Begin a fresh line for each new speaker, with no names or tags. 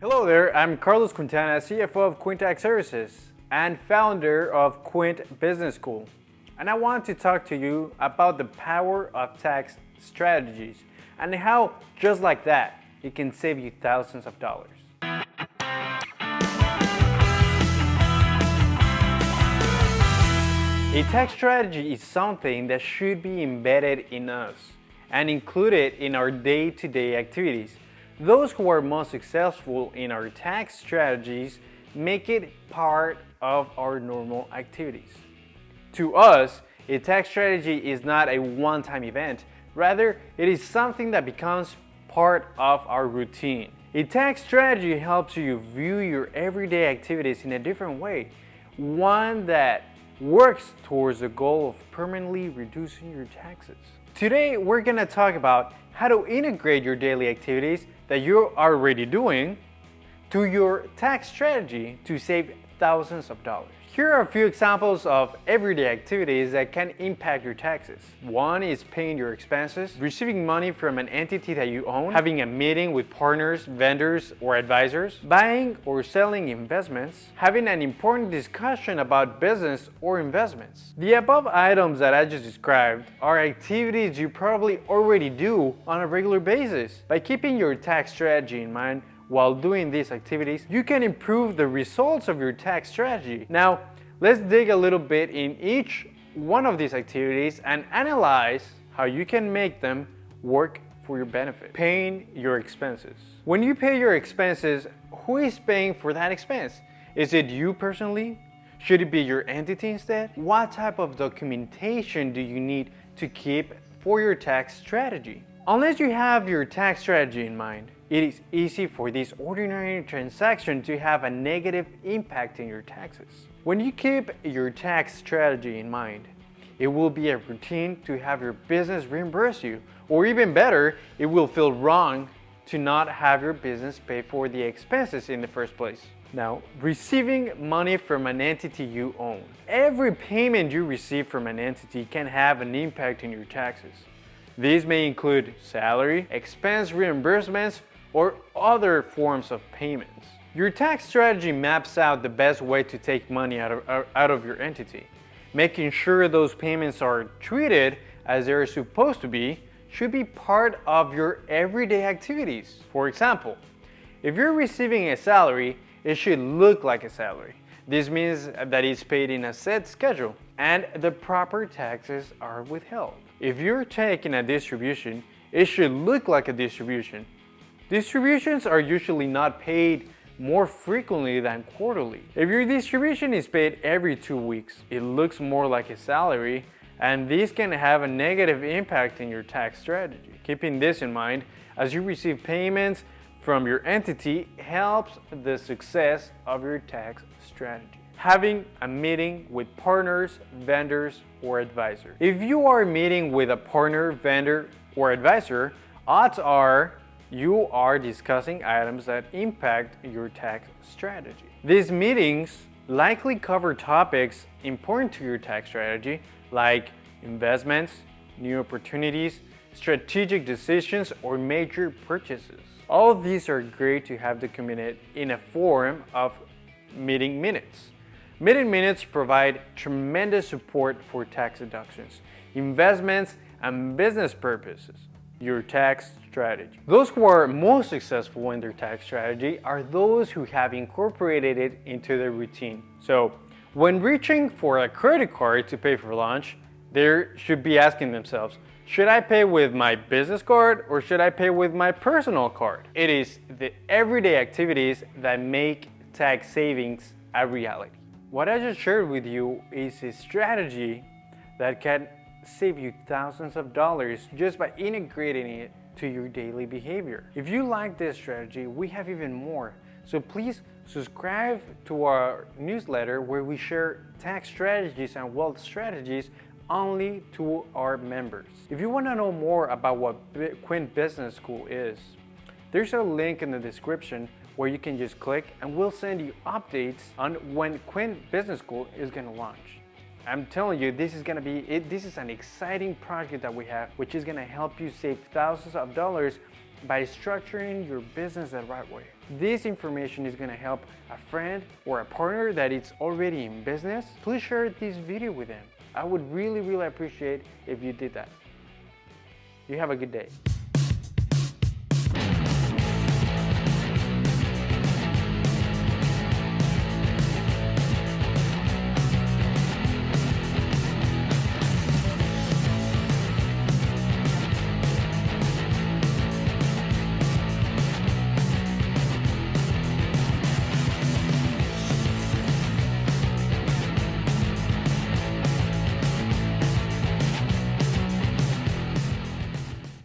Hello there, I'm Carlos Quintana, CFO of Quint Tax Services and founder of Quint Business School. And I want to talk to you about the power of tax strategies and how, just like that, it can save you thousands of dollars. A tax strategy is something that should be embedded in us and included in our day-to-day activities. Those who are most successful in our tax strategies make it part of our normal activities. To us, a tax strategy is not a one-time event. Rather, it is something that becomes part of our routine. A tax strategy helps you view your everyday activities in a different way, one that works towards the goal of permanently reducing your taxes. Today, we're going to talk about how to integrate your daily activities that you're already doing to your tax strategy to save thousands of dollars. Here are a few examples of everyday activities that can impact your taxes. One is paying your expenses, receiving money from an entity that you own, having a meeting with partners, vendors, or advisors, buying or selling investments, having an important discussion about business or investments. The above items that I just described are activities you probably already do on a regular basis. By keeping your tax strategy in mind, while doing these activities, you can improve the results of your tax strategy. Now, let's dig a little bit in each one of these activities and analyze how you can make them work for your benefit. Paying your expenses. When you pay your expenses, who is paying for that expense? Is it you personally? Should it be your entity instead? What type of documentation do you need to keep for your tax strategy? Unless you have your tax strategy in mind, it is easy for this ordinary transaction to have a negative impact in your taxes. When you keep your tax strategy in mind, it will be a routine to have your business reimburse you, or even better, it will feel wrong to not have your business pay for the expenses in the first place. Now, receiving money from an entity you own. Every payment you receive from an entity can have an impact in your taxes. These may include salary, expense reimbursements, or other forms of payments. Your tax strategy maps out the best way to take money out of your entity. Making sure those payments are treated as they're supposed to be should be part of your everyday activities. For example, if you're receiving a salary, it should look like a salary. This means that it's paid in a set schedule and the proper taxes are withheld. If you're taking a distribution, it should look like a distribution. Distributions are usually not paid more frequently than quarterly. If your distribution is paid every 2 weeks, it looks more like a salary, and this can have a negative impact in your tax strategy. Keeping this in mind, as you receive payments from your entity helps the success of your tax strategy. Having a meeting with partners, vendors, or advisors. If you are meeting with a partner, vendor, or advisor, odds are you are discussing items that impact your tax strategy. These meetings likely cover topics important to your tax strategy, like investments, new opportunities, strategic decisions, or major purchases. All of these are great to have documented in a form of meeting minutes. Meeting minutes provide tremendous support for tax deductions, investments, and business purposes. Your tax strategy. Those who are most successful in their tax strategy are those who have incorporated it into their routine. So, when reaching for a credit card to pay for lunch, they should be asking themselves, should I pay with my business card or should I pay with my personal card? It is the everyday activities that make tax savings a reality. What I just shared with you is a strategy that can save you thousands of dollars just by integrating it to your daily behavior. If you like this strategy, we have even more. So please subscribe to our newsletter where we share tax strategies and wealth strategies only to our members. If you want to know more about what Quint Business School is, there's a link in the description where you can just click and we'll send you updates on when Quint Business School is going to launch. I'm telling you, this is an exciting project that we have, which is going to help you save thousands of dollars by structuring your business the right way. This information is going to help a friend or a partner that is already in business. Please share this video with them. I would really appreciate if you did that. You have a good day.